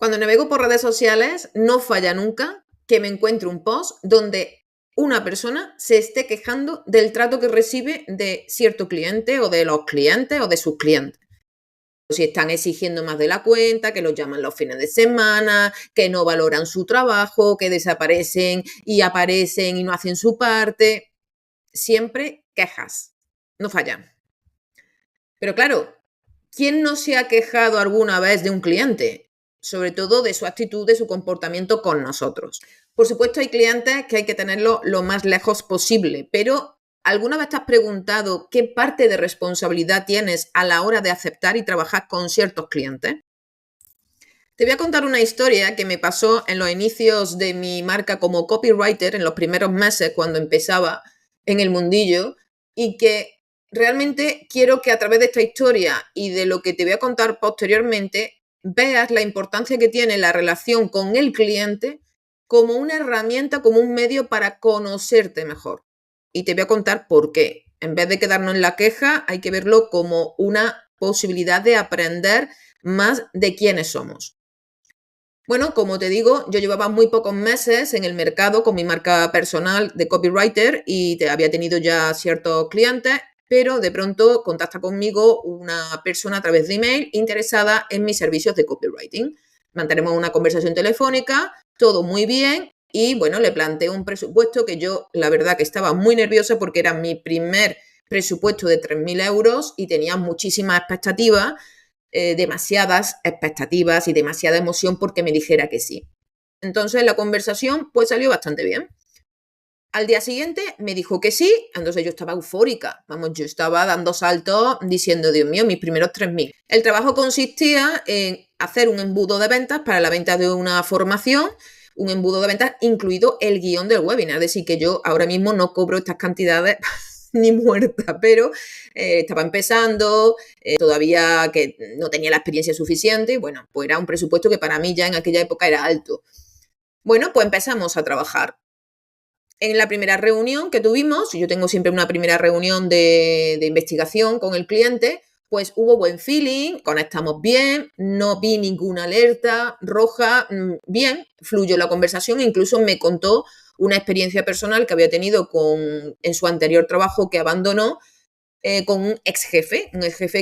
Cuando navego por redes sociales, no falla nunca que me encuentre un post donde una persona se esté quejando del trato que recibe de cierto cliente o de los clientes o de sus clientes. Si están exigiendo más de la cuenta, que los llaman los fines de semana, que no valoran su trabajo, que desaparecen y aparecen y no hacen su parte. Siempre quejas, no fallan. Pero claro, ¿quién no se ha quejado alguna vez de un cliente? Sobre todo de su actitud, de su comportamiento con nosotros. Por supuesto, hay clientes que hay que tenerlo lo más lejos posible, pero ¿alguna vez te has preguntado qué parte de responsabilidad tienes a la hora de aceptar y trabajar con ciertos clientes? Te voy a contar una historia que me pasó en los inicios de mi marca como copywriter, en los primeros meses cuando empezaba en el mundillo, y que realmente quiero que a través de esta historia y de lo que te voy a contar posteriormente, veas la importancia que tiene la relación con el cliente como una herramienta, como un medio para conocerte mejor. Y te voy a contar por qué. En vez de quedarnos en la queja, hay que verlo como una posibilidad de aprender más de quiénes somos. Bueno, como te digo, yo llevaba muy pocos meses en el mercado con mi marca personal de copywriter y había tenido ya ciertos clientes, pero de pronto contacta conmigo una persona a través de email interesada en mis servicios de copywriting. Mantenemos una conversación telefónica, todo muy bien, y bueno, le planteé un presupuesto que yo, la verdad, que estaba muy nerviosa porque era mi primer presupuesto de 3.000 euros y tenía muchísimas expectativas. Demasiadas expectativas y demasiada emoción porque me dijera que sí. Entonces la conversación pues salió bastante bien. Al día siguiente me dijo que sí, entonces yo estaba eufórica, vamos, yo estaba dando saltos diciendo, Dios mío, mis primeros 3.000. El trabajo consistía en hacer un embudo de ventas para la venta de una formación, un embudo de ventas incluido el guión del webinar, es decir, que yo ahora mismo no cobro estas cantidades ni muerta, pero estaba empezando, todavía que no tenía la experiencia suficiente, y bueno, pues era un presupuesto que para mí ya en aquella época era alto. Bueno, pues empezamos a trabajar. En la primera reunión que tuvimos, yo tengo siempre una primera reunión de investigación con el cliente, pues hubo buen feeling, conectamos bien, no vi ninguna alerta roja, bien, fluyó la conversación, incluso me contó una experiencia personal que había tenido en su anterior trabajo que abandonó con un ex jefe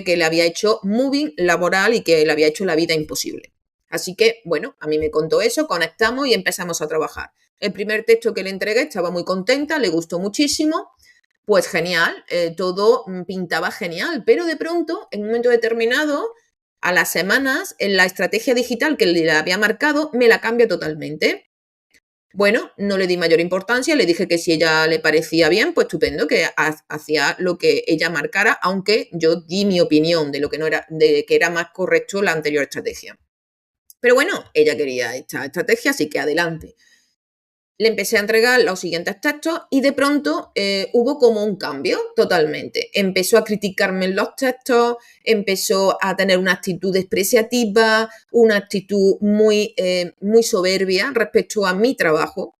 que le había hecho moving laboral y que le había hecho la vida imposible. Así que, bueno, a mí me contó eso, conectamos y empezamos a trabajar. El primer texto que le entregué estaba muy contenta, le gustó muchísimo, pues genial, todo pintaba genial, pero de pronto, en un momento determinado, a las semanas, en la estrategia digital que le había marcado, me la cambia totalmente. Bueno, no le di mayor importancia, le dije que si ella le parecía bien, pues estupendo, que hacía lo que ella marcara, aunque yo di mi opinión de lo que no era, de que era más correcto la anterior estrategia. Pero bueno, ella quería esta estrategia, así que adelante. Le empecé a entregar los siguientes textos y de pronto hubo como un cambio totalmente. Empezó a criticarme en los textos, empezó a tener una actitud despreciativa, una actitud muy soberbia respecto a mi trabajo.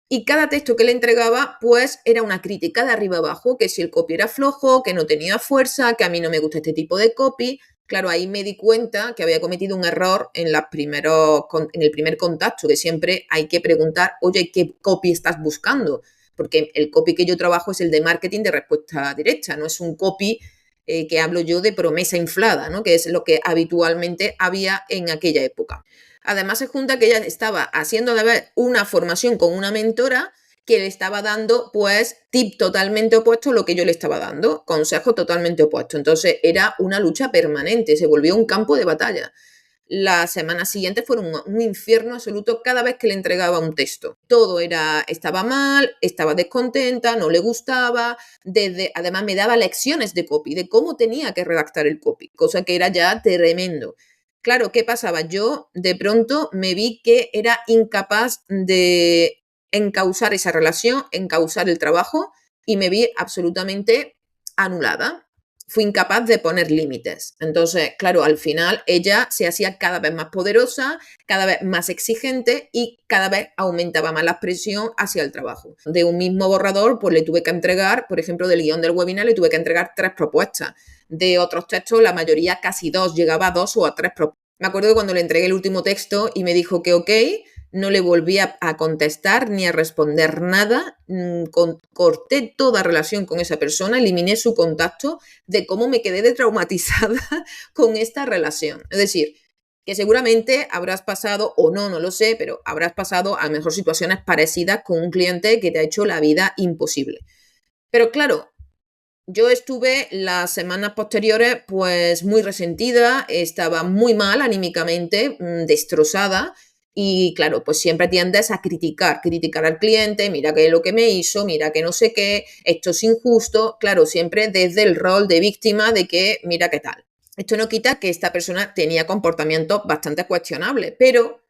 Y cada texto que le entregaba, pues era una crítica de arriba abajo, que si el copy era flojo, que no tenía fuerza, que a mí no me gusta este tipo de copy. Claro, ahí me di cuenta que había cometido un error en el primer contacto, que siempre hay que preguntar, oye, ¿qué copy estás buscando? Porque el copy que yo trabajo es el de marketing de respuesta directa, no es un copy que hablo yo de promesa inflada, ¿no? Que es lo que habitualmente había en aquella época. Además se junta que ella estaba haciendo de ver una formación con una mentora que le estaba dando, pues, tip totalmente opuesto a lo que yo le estaba dando, consejo totalmente opuesto. Entonces, era una lucha permanente, se volvió un campo de batalla. Las semanas siguientes fueron un infierno absoluto cada vez que le entregaba un texto. Todo estaba mal, estaba descontenta, no le gustaba, además me daba lecciones de copy, de cómo tenía que redactar el copy, cosa que era ya tremendo. Claro, ¿qué pasaba? Yo de pronto me vi que era incapaz de encauzar esa relación, encauzar el trabajo y me vi absolutamente anulada. Fui incapaz de poner límites. Entonces, claro, al final ella se hacía cada vez más poderosa, cada vez más exigente y cada vez aumentaba más la presión hacia el trabajo. De un mismo borrador, pues le tuve que entregar, por ejemplo, del guión del webinar, le tuve que entregar 3 propuestas. De otros textos, la mayoría casi 2, llegaba a 2 o a 3 propuestas. Me acuerdo que cuando le entregué el último texto y me dijo que ok, no le volví a contestar ni a responder nada, corté toda relación con esa persona, eliminé su contacto, de cómo me quedé de traumatizada con esta relación. Es decir, que seguramente habrás pasado, o no, no lo sé, pero habrás pasado a lo mejor situaciones parecidas con un cliente que te ha hecho la vida imposible. Pero claro, yo estuve las semanas posteriores pues muy resentida, estaba muy mal anímicamente, destrozada y claro, pues siempre tiendes a criticar al cliente, mira qué es lo que me hizo, mira que no sé qué, esto es injusto, claro, siempre desde el rol de víctima de que mira qué tal. Esto no quita que esta persona tenía comportamientos bastante cuestionables, pero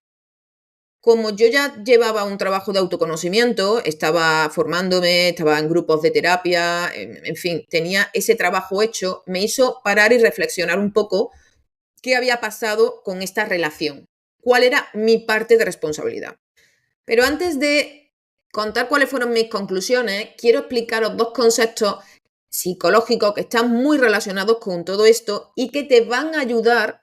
como yo ya llevaba un trabajo de autoconocimiento, estaba formándome, estaba en grupos de terapia, en fin, tenía ese trabajo hecho, me hizo parar y reflexionar un poco qué había pasado con esta relación, cuál era mi parte de responsabilidad. Pero antes de contar cuáles fueron mis conclusiones, quiero explicaros dos conceptos psicológicos que están muy relacionados con todo esto y que te van a ayudar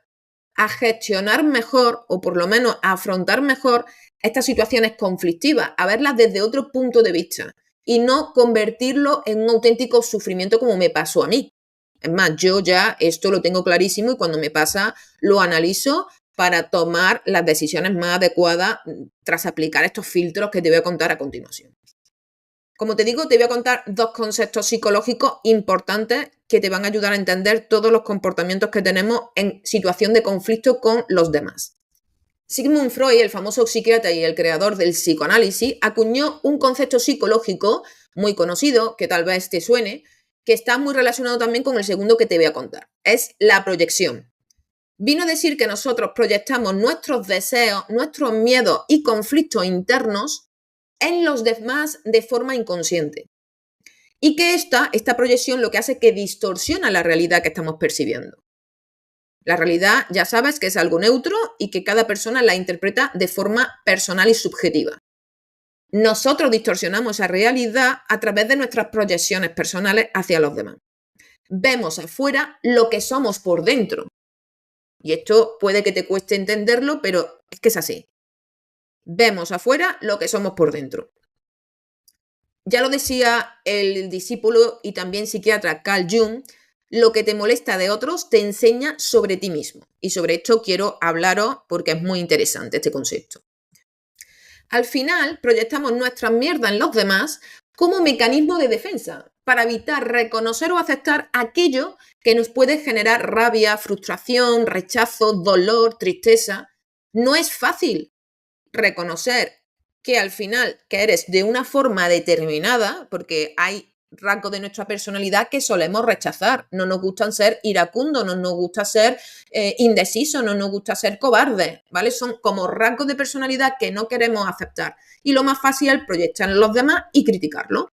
a gestionar mejor o por lo menos a afrontar mejor estas situaciones conflictivas, a verlas desde otro punto de vista y no convertirlo en un auténtico sufrimiento como me pasó a mí. Es más, yo ya esto lo tengo clarísimo y cuando me pasa lo analizo para tomar las decisiones más adecuadas tras aplicar estos filtros que te voy a contar a continuación. Como te digo, te voy a contar dos conceptos psicológicos importantes que te van a ayudar a entender todos los comportamientos que tenemos en situación de conflicto con los demás. Sigmund Freud, el famoso psiquiatra y el creador del psicoanálisis, acuñó un concepto psicológico muy conocido, que tal vez te suene, que está muy relacionado también con el segundo que te voy a contar. Es la proyección. Vino a decir que nosotros proyectamos nuestros deseos, nuestros miedos y conflictos internos en los demás de forma inconsciente. Y que esta proyección lo que hace es que distorsiona la realidad que estamos percibiendo. La realidad, ya sabes, que es algo neutro y que cada persona la interpreta de forma personal y subjetiva. Nosotros distorsionamos esa realidad a través de nuestras proyecciones personales hacia los demás. Vemos afuera lo que somos por dentro. Y esto puede que te cueste entenderlo, pero es que es así. Vemos afuera lo que somos por dentro. Ya lo decía el discípulo y también psiquiatra Carl Jung, lo que te molesta de otros te enseña sobre ti mismo. Y sobre esto quiero hablaros porque es muy interesante este concepto. Al final, proyectamos nuestras mierdas en los demás como mecanismo de defensa para evitar reconocer o aceptar aquello que nos puede generar rabia, frustración, rechazo, dolor, tristeza. No es fácil reconocer que al final que eres de una forma determinada, porque hay rasgos de nuestra personalidad que solemos rechazar. No nos gustan ser iracundos, no nos gusta ser indecisos, no nos gusta ser cobardes, ¿vale? Son como rasgos de personalidad que no queremos aceptar. Y lo más fácil es proyectar en los demás y criticarlo.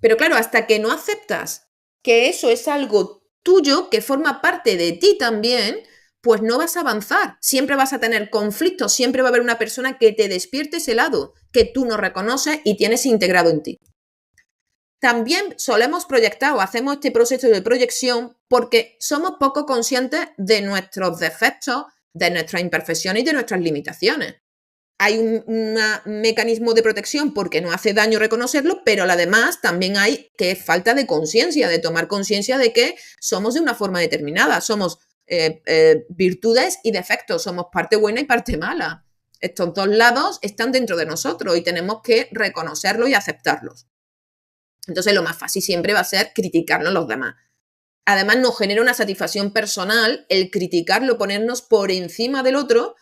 Pero claro, hasta que no aceptas que eso es algo tuyo, que forma parte de ti también, pues no vas a avanzar. Siempre vas a tener conflictos, siempre va a haber una persona que te despierte ese lado que tú no reconoces y tienes integrado en ti. También solemos proyectar o hacemos este proceso de proyección porque somos poco conscientes de nuestros defectos, de nuestras imperfecciones y de nuestras limitaciones. Hay un mecanismo de protección porque no hace daño reconocerlo, pero además también hay que es falta de conciencia, de tomar conciencia de que somos de una forma determinada, somos virtudes y defectos, somos parte buena y parte mala. Estos dos lados están dentro de nosotros y tenemos que reconocerlos y aceptarlos. Entonces lo más fácil siempre va a ser criticarnos los demás. Además nos genera una satisfacción personal el criticarlo, ponernos por encima del otro,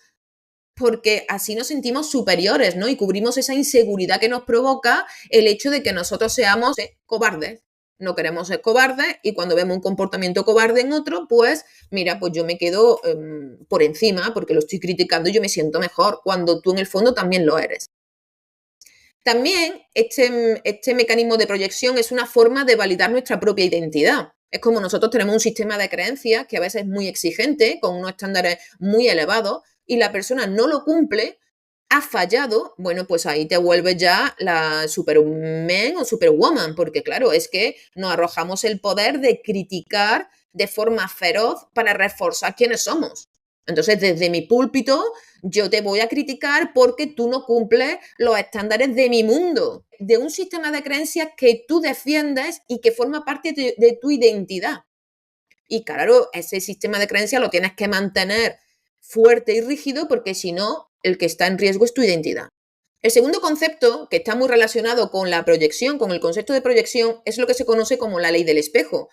porque así nos sentimos superiores, ¿no? Y cubrimos esa inseguridad que nos provoca el hecho de que nosotros seamos cobardes. No queremos ser cobardes y cuando vemos un comportamiento cobarde en otro, pues mira, pues yo me quedo por encima porque lo estoy criticando y yo me siento mejor, cuando tú en el fondo también lo eres. También este mecanismo de proyección es una forma de validar nuestra propia identidad. Es como nosotros tenemos un sistema de creencias que a veces es muy exigente, con unos estándares muy elevados, y la persona no lo cumple, ha fallado, bueno, pues ahí te vuelves ya la superman o superwoman, porque claro, es que nos arrojamos el poder de criticar de forma feroz para reforzar quiénes somos. Entonces, desde mi púlpito, yo te voy a criticar porque tú no cumples los estándares de mi mundo, de un sistema de creencias que tú defiendes y que forma parte de tu identidad. Y claro, ese sistema de creencias lo tienes que mantener fuerte y rígido porque si no, el que está en riesgo es tu identidad. El segundo concepto, que está muy relacionado con la proyección, con el concepto de proyección, es lo que se conoce como la ley del espejo.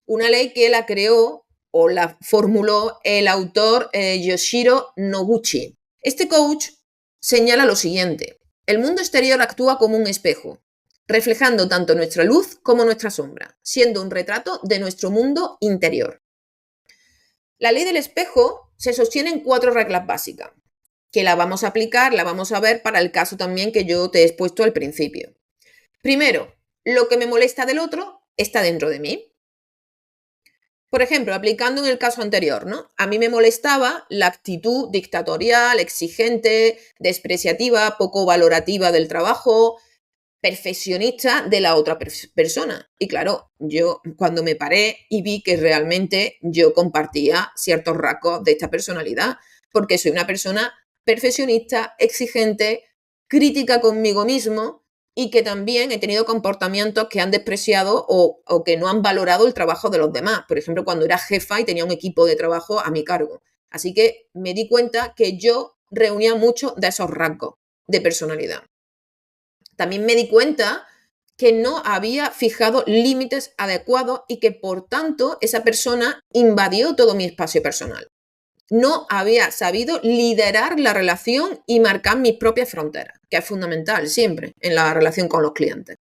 Una ley que la creó o la formuló el autor Yoshiro Noguchi. Este coach señala lo siguiente: el mundo exterior actúa como un espejo, reflejando tanto nuestra luz como nuestra sombra, siendo un retrato de nuestro mundo interior. La ley del espejo se sostiene en 4 reglas básicas, que la vamos a aplicar, la vamos a ver para el caso también que yo te he expuesto al principio. Primero, lo que me molesta del otro está dentro de mí. Por ejemplo, aplicando en el caso anterior, ¿no? A mí me molestaba la actitud dictatorial, exigente, despreciativa, poco valorativa del trabajo, perfeccionista de la otra persona. Y claro, yo cuando me paré y vi que realmente yo compartía ciertos rasgos de esta personalidad, porque soy una persona perfeccionista, exigente, crítica conmigo mismo y que también he tenido comportamientos que han despreciado o que no han valorado el trabajo de los demás. Por ejemplo, cuando era jefa y tenía un equipo de trabajo a mi cargo. Así que me di cuenta que yo reunía muchos de esos rasgos de personalidad. También me di cuenta que no había fijado límites adecuados y que por tanto esa persona invadió todo mi espacio personal. No había sabido liderar la relación y marcar mis propias fronteras, que es fundamental siempre en la relación con los clientes.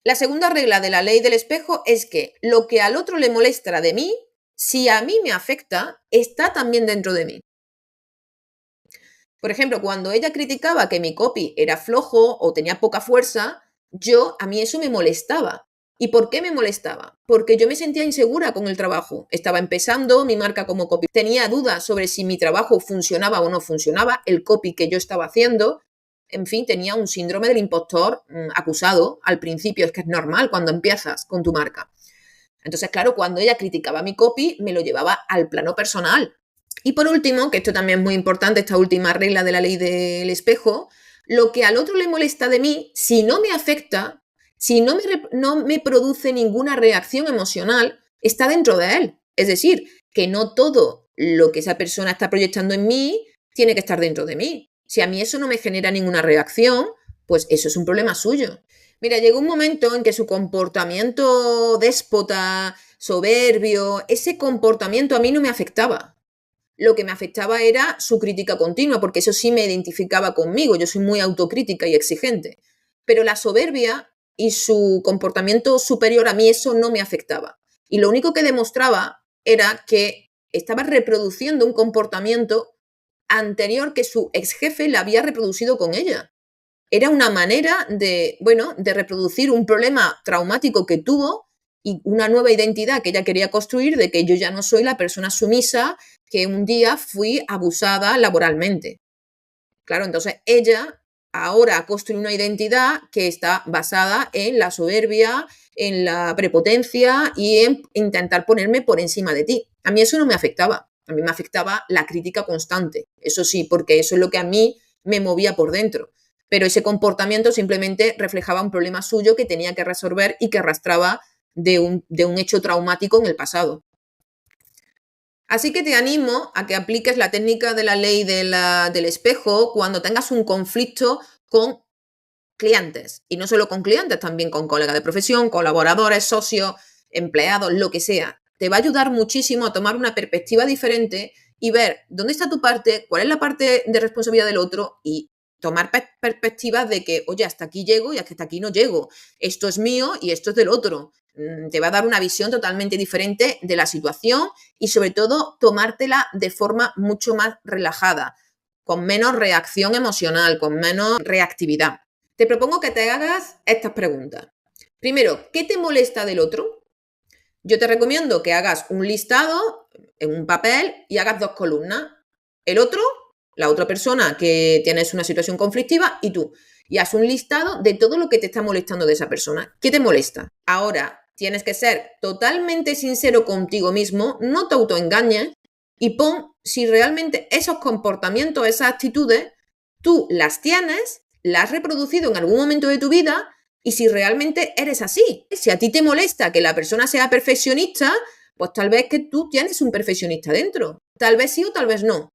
La segunda regla de la ley del espejo es que lo que al otro le molesta de mí, si a mí me afecta, está también dentro de mí. Por ejemplo, cuando ella criticaba que mi copy era flojo o tenía poca fuerza, a mí eso me molestaba. ¿Y por qué me molestaba? Porque yo me sentía insegura con el trabajo. Estaba empezando mi marca como copy. Tenía dudas sobre si mi trabajo funcionaba o no funcionaba, el copy que yo estaba haciendo. En fin, tenía un síndrome del impostor acusado al principio. Es que es normal cuando empiezas con tu marca. Entonces, claro, cuando ella criticaba mi copy, me lo llevaba al plano personal. Y por último, que esto también es muy importante, esta última regla de la ley del espejo, lo que al otro le molesta de mí, si no me afecta, si no me produce ninguna reacción emocional, está dentro de él. Es decir, que no todo lo que esa persona está proyectando en mí tiene que estar dentro de mí. Si a mí eso no me genera ninguna reacción, pues eso es un problema suyo. Mira, llegó un momento en que su comportamiento déspota, soberbio, ese comportamiento a mí no me afectaba. Lo que me afectaba era su crítica continua, porque eso sí me identificaba conmigo. Yo soy muy autocrítica y exigente. Pero la soberbia y su comportamiento superior a mí, eso no me afectaba. Y lo único que demostraba era que estaba reproduciendo un comportamiento anterior que su ex jefe le había reproducido con ella. Era una manera de reproducir un problema traumático que tuvo y una nueva identidad que ella quería construir de que yo ya no soy la persona sumisa que un día fui abusada laboralmente. Claro, entonces ella ahora ha construido una identidad que está basada en la soberbia, en la prepotencia y en intentar ponerme por encima de ti. A mí eso no me afectaba. A mí me afectaba la crítica constante. Eso sí, porque eso es lo que a mí me movía por dentro. Pero ese comportamiento simplemente reflejaba un problema suyo que tenía que resolver y que arrastraba de un hecho traumático en el pasado. Así que te animo a que apliques la técnica de la ley del espejo cuando tengas un conflicto con clientes. Y no solo con clientes, también con colegas de profesión, colaboradores, socios, empleados, lo que sea. Te va a ayudar muchísimo a tomar una perspectiva diferente y ver dónde está tu parte, cuál es la parte de responsabilidad del otro y tomar perspectivas de que, oye, hasta aquí llego y hasta aquí no llego. Esto es mío y esto es del otro. Te va a dar una visión totalmente diferente de la situación y sobre todo tomártela de forma mucho más relajada, con menos reacción emocional, con menos reactividad. Te propongo que te hagas estas preguntas. Primero, ¿qué te molesta del otro? Yo te recomiendo que hagas un listado en un papel y hagas 2 columnas. El otro, la otra persona que tienes una situación conflictiva y tú. Y haz un listado de todo lo que te está molestando de esa persona. ¿Qué te molesta? Ahora, tienes que ser totalmente sincero contigo mismo, no te autoengañes y pon si realmente esos comportamientos, esas actitudes, tú las tienes, las has reproducido en algún momento de tu vida y si realmente eres así. Si a ti te molesta que la persona sea perfeccionista, pues tal vez que tú tienes un perfeccionista dentro. Tal vez sí o tal vez no.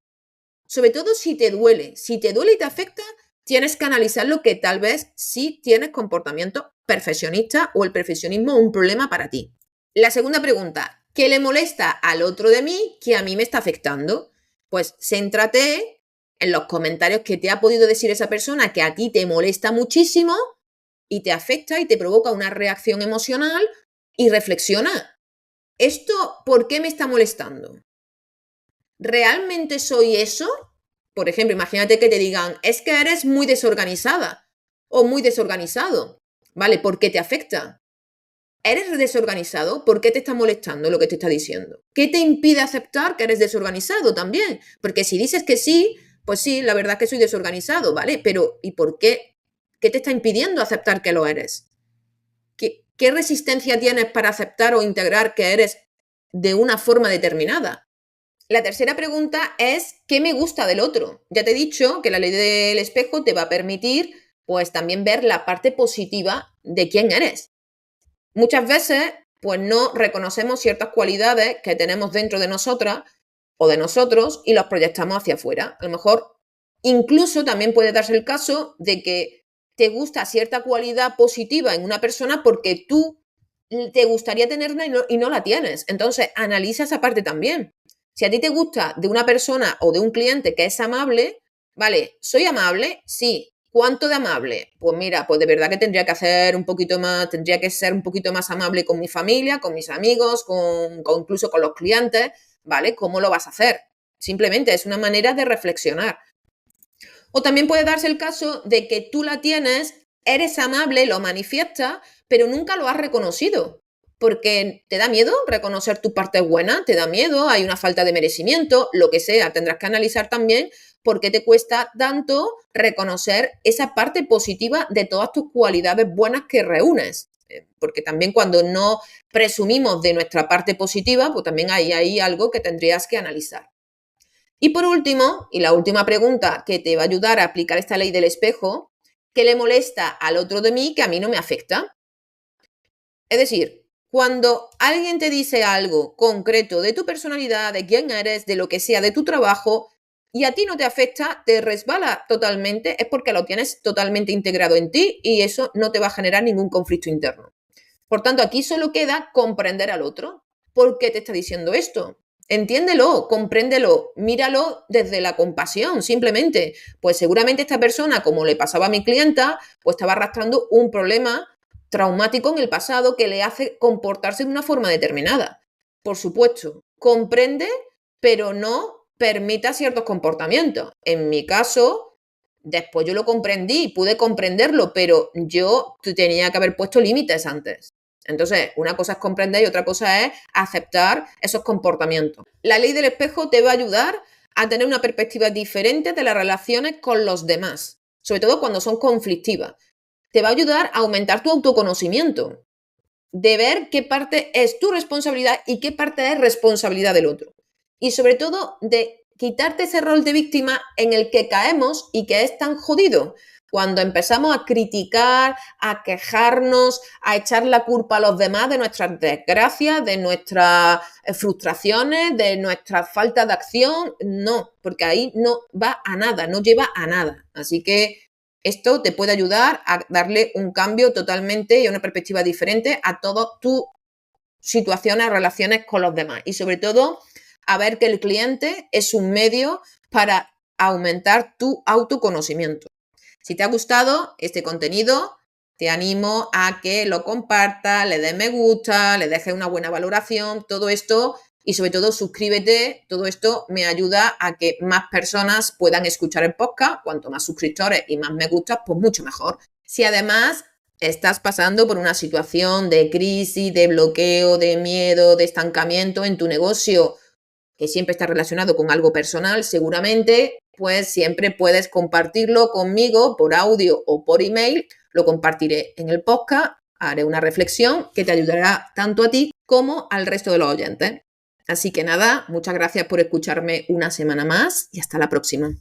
Sobre todo si te duele. Si te duele y te afecta, tienes que analizarlo que tal vez sí tienes comportamiento perfeccionista o el perfeccionismo es un problema para ti. La segunda pregunta, ¿qué le molesta al otro de mí que a mí me está afectando? Pues céntrate en los comentarios que te ha podido decir esa persona que a ti te molesta muchísimo y te afecta y te provoca una reacción emocional y reflexiona. ¿Esto por qué me está molestando? ¿Realmente soy eso? Por ejemplo, imagínate que te digan, es que eres muy desorganizada o muy desorganizado. ¿Vale? ¿Por qué te afecta? ¿Eres desorganizado? ¿Por qué te está molestando lo que te está diciendo? ¿Qué te impide aceptar que eres desorganizado también? Porque si dices que sí, pues sí, la verdad es que soy desorganizado, ¿vale? Pero ¿y por qué? ¿Qué te está impidiendo aceptar que lo eres? ¿Qué resistencia tienes para aceptar o integrar que eres de una forma determinada? La tercera pregunta es, ¿qué me gusta del otro? Ya te he dicho que la ley del espejo te va a permitir, pues, también ver la parte positiva de quién eres. Muchas veces, pues, no reconocemos ciertas cualidades que tenemos dentro de nosotras o de nosotros y los proyectamos hacia afuera. A lo mejor, incluso también puede darse el caso de que te gusta cierta cualidad positiva en una persona porque tú te gustaría tenerla y no la tienes. Entonces, analiza esa parte también. Si a ti te gusta de una persona o de un cliente que es amable, vale, ¿soy amable? Sí. ¿Cuánto de amable? Pues mira, pues de verdad que tendría que hacer un poquito más, tendría que ser un poquito más amable con mi familia, con mis amigos, incluso con los clientes, ¿vale? ¿Cómo lo vas a hacer? Simplemente es una manera de reflexionar. O también puede darse el caso de que tú la tienes, eres amable, lo manifiestas, pero nunca lo has reconocido. Porque te da miedo reconocer tu parte buena, te da miedo, hay una falta de merecimiento, lo que sea. Tendrás que analizar también por qué te cuesta tanto reconocer esa parte positiva de todas tus cualidades buenas que reúnes. Porque también cuando no presumimos de nuestra parte positiva, pues también hay ahí algo que tendrías que analizar. Y por último, y la última pregunta que te va a ayudar a aplicar esta ley del espejo, ¿qué le molesta al otro de mí que a mí no me afecta? Es decir, cuando alguien te dice algo concreto de tu personalidad, de quién eres, de lo que sea, de tu trabajo, y a ti no te afecta, te resbala totalmente, es porque lo tienes totalmente integrado en ti y eso no te va a generar ningún conflicto interno. Por tanto, aquí solo queda comprender al otro. ¿Por qué te está diciendo esto? Entiéndelo, compréndelo, míralo desde la compasión, simplemente. Pues seguramente esta persona, como le pasaba a mi clienta, pues estaba arrastrando un problema traumático en el pasado que le hace comportarse de una forma determinada. Por supuesto, comprende, pero no permita ciertos comportamientos. En mi caso, después yo lo comprendí, pude comprenderlo, pero yo tenía que haber puesto límites antes. Entonces, una cosa es comprender y otra cosa es aceptar esos comportamientos. La ley del espejo te va a ayudar a tener una perspectiva diferente de las relaciones con los demás, sobre todo cuando son conflictivas. Te va a ayudar a aumentar tu autoconocimiento, de ver qué parte es tu responsabilidad y qué parte es responsabilidad del otro. Y sobre todo de quitarte ese rol de víctima en el que caemos y que es tan jodido. Cuando empezamos a criticar, a quejarnos, a echar la culpa a los demás de nuestras desgracias, de nuestras frustraciones, de nuestra falta de acción, no, porque ahí no va a nada, no lleva a nada. Así que esto te puede ayudar a darle un cambio totalmente y una perspectiva diferente a todas tus situaciones, relaciones con los demás. Y sobre todo, a ver que el cliente es un medio para aumentar tu autoconocimiento. Si te ha gustado este contenido, te animo a que lo compartas, le des me gusta, le dejes una buena valoración, todo esto y sobre todo suscríbete, todo esto me ayuda a que más personas puedan escuchar el podcast, cuanto más suscriptores y más me gustas, pues mucho mejor. Si además estás pasando por una situación de crisis, de bloqueo, de miedo, de estancamiento en tu negocio, que siempre está relacionado con algo personal, seguramente, pues siempre puedes compartirlo conmigo por audio o por email. Lo compartiré en el podcast, haré una reflexión que te ayudará tanto a ti como al resto de los oyentes. Así que nada, muchas gracias por escucharme una semana más y hasta la próxima.